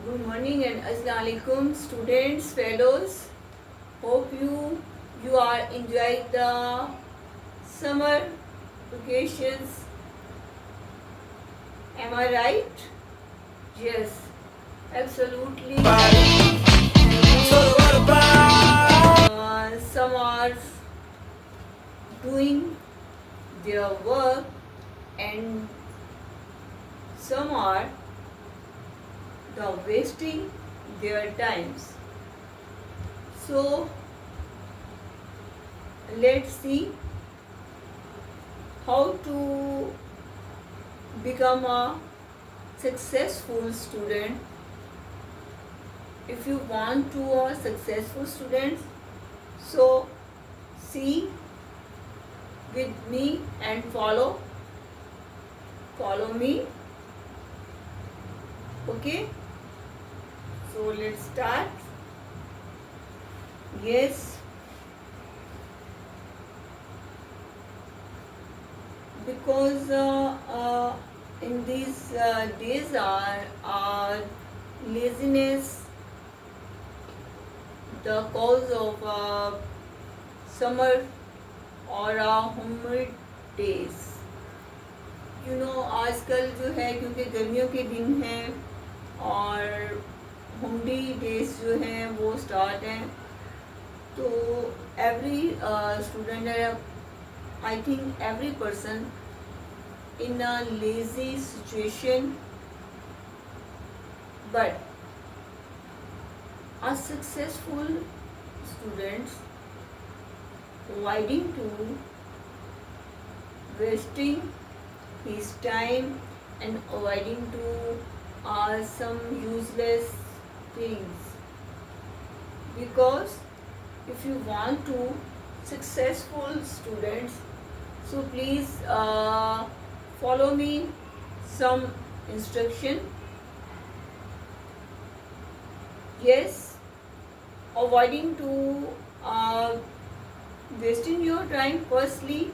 Good morning and Assalamu alaikum students, fellows. Hope you are enjoying the summer vacations. Am I right? Yes, absolutely. Some are doing their work and some are wasting their times. So let's see how to become a successful student. If you want to a successful student, so see with me and follow me. Okay, so let's start. Yes, because in these days are laziness the cause of summer or humid days. आजकल जो है क्योंकि गर्मियों के दिन हैं और humdy days जो हैं वो स्टार्ट हैं, तो every student I think every person in a lazy situation, but a successful students avoiding to wasting his time and avoiding to some useless things, because if you want to successful students, so please follow me some instruction. Yes, avoiding to wasting your time firstly,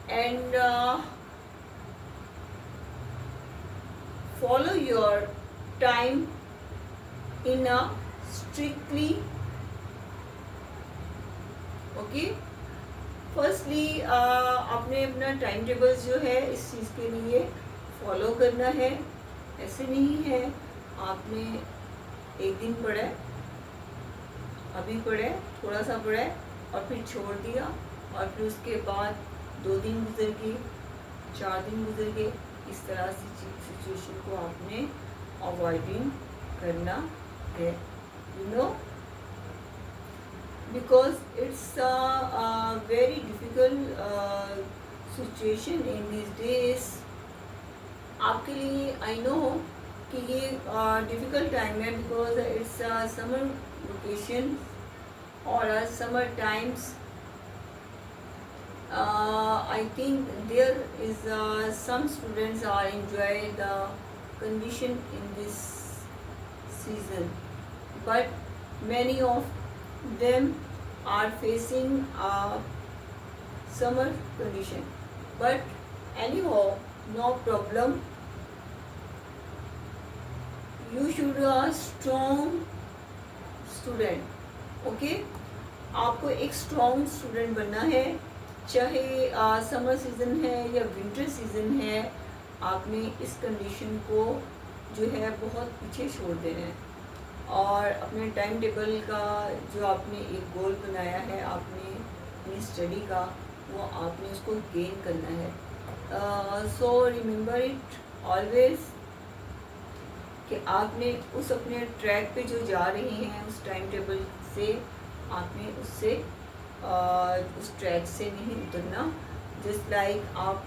and follow your time in a strictly. Okay, firstly आपने अपना time table जो है इस चीज़ के लिए follow करना है. ऐसे नहीं है आपने एक दिन पढ़ा है, अभी पढ़ा है, थोड़ा सा पढ़ा है और फिर छोड़ दिया, और फिर उसके बाद 2 दिन गुजर गए, 4 दिन गुजर गए. इस तरह से सिचुएशन को आपने अवॉइडिंग करना है, because it's a very difficult situation in these days. आपके लिए I know कि ये difficult time है, because it's summer vacation or summer times. I think there is some students are enjoy the condition in this season, but many of them are facing a summer condition. But anyhow, no problem. You should a strong student. Okay, आपको एक strong student बनना है, चाहे summer season है या winter season है. आपने इस कंडीशन को जो है बहुत पीछे छोड़ देना है, और अपने टाइम टेबल का जो आपने एक गोल बनाया है आपने अपनी स्टडी का, वो आपने उसको गेन करना है. सो रिमेंबर इट ऑलवेज कि आपने उस अपने ट्रैक पे जो जा रहे हैं उस टाइम टेबल से आपने उससे उस ट्रैक से नहीं उतरना. जस्ट लाइक आप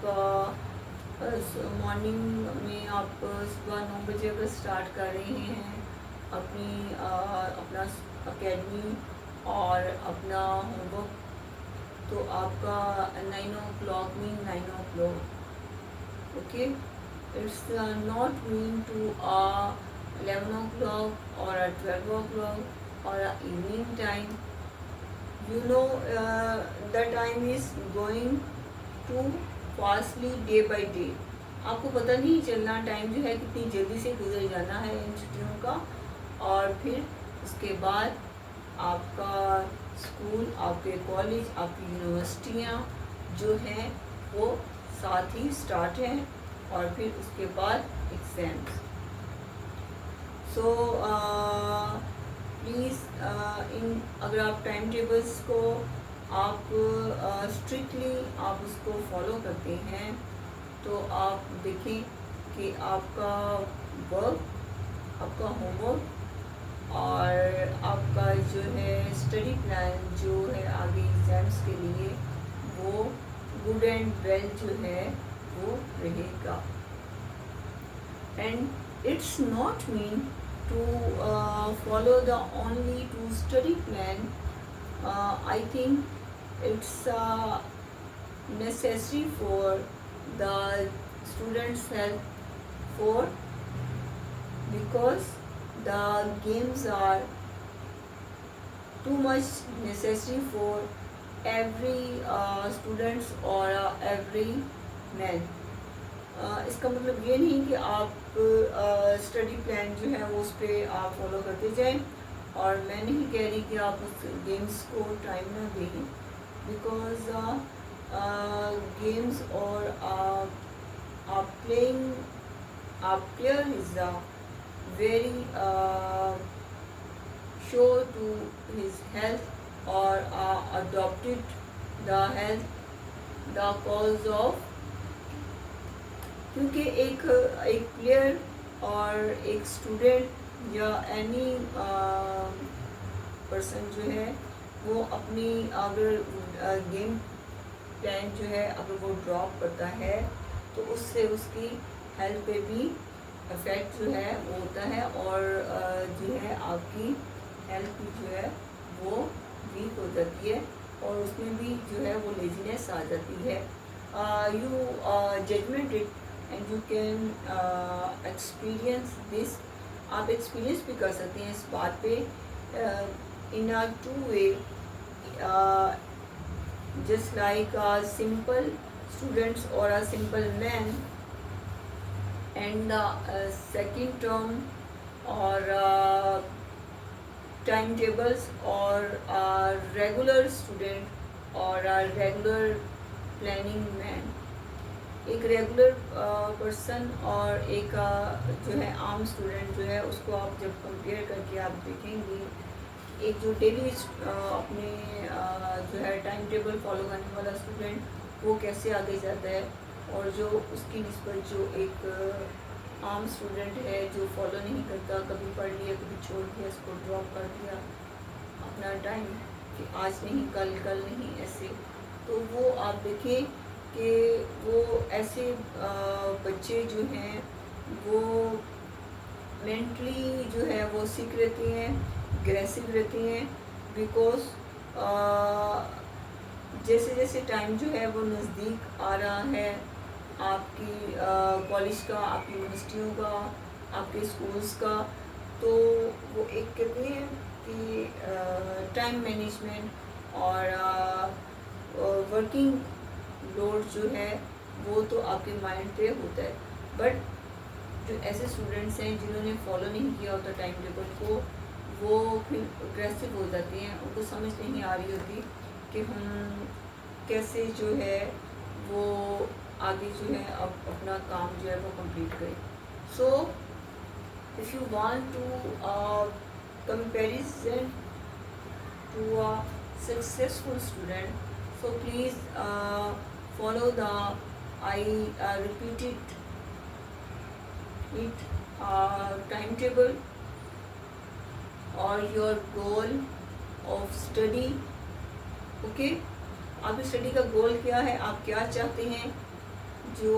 मॉर्निंग में आप सुबह 9 बजे अगर स्टार्ट कर रहे हैं अपना अकेडमी और अपना होमवर्क, तो आपका 9 o'clock mean 9 o'clock. Okay, it's not mean to 11 o'clock or 12 o'clock or evening time. The time is going to fastly day by day. आपको पता नहीं चलना टाइम जो है कितनी जल्दी से गुजर जाना है इन छुट्टियों का. और फिर उसके बाद आपका स्कूल, आपके कॉलेज, आपकी यूनिवर्सिटियाँ जो हैं वो साथ ही स्टार्ट हैं, और फिर उसके बाद एग्ज़ाम्स। सो प्लीज़ इन अगर आप टाइम टेबल्स को आप स्ट्रिक्टली आप उसको फॉलो करते हैं तो आप देखें कि आपका वर्क, आपका होमवर्क और आपका जो है स्टडी प्लान जो है आगे एग्ज़ाम्स के लिए वो गुड एंड वेल जो है वो रहेगा। And it's not mean to follow the only to study plan. I think it's necessary for the students' health, for because the games are too much necessary for every students or every man. इसका मतलब ये नहीं कि आप study plan जो है वो उस पर आप फॉलो करते जाएं, और मैं नहीं कह रही कि आप उस गेम्स को टाइम ना दें, बिकॉज गेम्स और आप player is very sure to his health or adopted the health the cause of, क्योंकि एक प्लेयर और एक स्टूडेंट या एनी पर्सन जो है वो अपनी अगर गेम प्लान जो है अगर वो ड्रॉप करता है तो उससे उसकी हेल्थ पे भी इफ़ेक्ट जो है वो होता है, और जो है आपकी हेल्थ भी जो है वो वीक हो जाती है, और उसमें भी जो है वो लेजीनेस आ जाती है। You judgement it and you can experience this. आप एक्सपीरियंस भी कर सकते हैं इस बात पे in a two way, just like simple students और a simple man and the second term और टाइम टेबल्स और रेगुलर स्टूडेंट और रेगुलर प्लानिंग मैन। एक रेगुलर पर्सन और एक जो है आम स्टूडेंट जो है उसको आप जब कंपेयर करके आप देखेंगे, एक जो डेली अपने जो है टाइम टेबल फॉलो करने वाला स्टूडेंट वो कैसे आगे जाता है, और जो उसकी निस्बत जो एक आम स्टूडेंट है जो फॉलो नहीं करता, कभी पढ़ लिया कभी छोड़ दिया, इसको ड्रॉप कर दिया अपना टाइम कि आज नहीं कल नहीं ऐसे, तो वो आप देखें कि वो ऐसे बच्चे जो हैं वो मेंटली जो है वो सिक रहते हैं, एग्रेसिव रहते हैं, बिकॉज जैसे जैसे टाइम जो है वो नज़दीक आ रहा है आपकी कॉलेज का, आपकी यूनिवर्सिटियों का, आपके स्कूल्स का, तो वो एक कहते हैं कि टाइम मैनेजमेंट और वर्किंग लोड जो है वो तो आपके माइंड पे होता है, बट जो ऐसे स्टूडेंट्स हैं जिन्होंने फॉलो नहीं किया होता टाइम टेबल को, वो फिर अग्रेसिव हो जाते हैं, उनको समझ नहीं आ रही होती कि हम कैसे जो है वो आगे जो है अब अपना काम जो है वो कंप्लीट करें। So if you want to comparison to a successful student, so please follow the I repeated it timetable or your goal of study. okay, आपकी स्टडी का गोल क्या है, आप क्या चाहते हैं, जो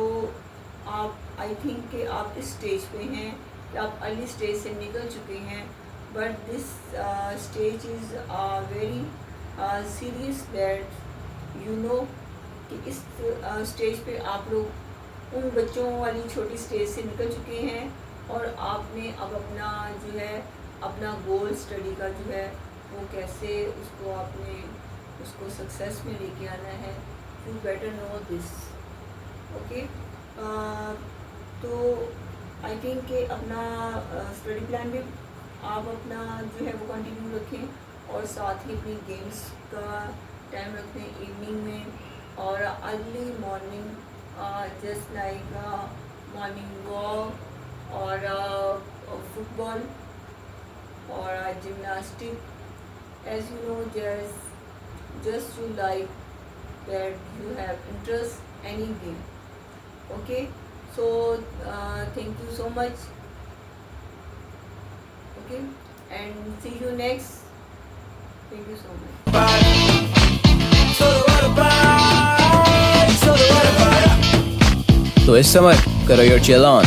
आप आई थिंक कि आप इस स्टेज पे हैं कि आप अर्ली स्टेज से निकल चुके हैं, but this stage is very serious that you know कि इस स्टेज पे आप लोग उन बच्चों वाली छोटी स्टेज से निकल चुके हैं, और आपने अब अपना जो है अपना गोल स्टडी का जो है वो कैसे उसको आपने उसको सक्सेस में लेके आना है, you better know this. Okay, तो आई थिंक कि अपना स्टडी प्लान भी आप अपना जो है वो कंटिन्यू रखें और साथ ही अपनी गेम्स का टाइम रखें इवनिंग में और early morning, just like morning walk और फुटबॉल और gymnastic, as you know, just you like that you have interest any game. Okay, so thank you so much. Okay, and see you next. Thank you so much. तो इस समय करो your chill on.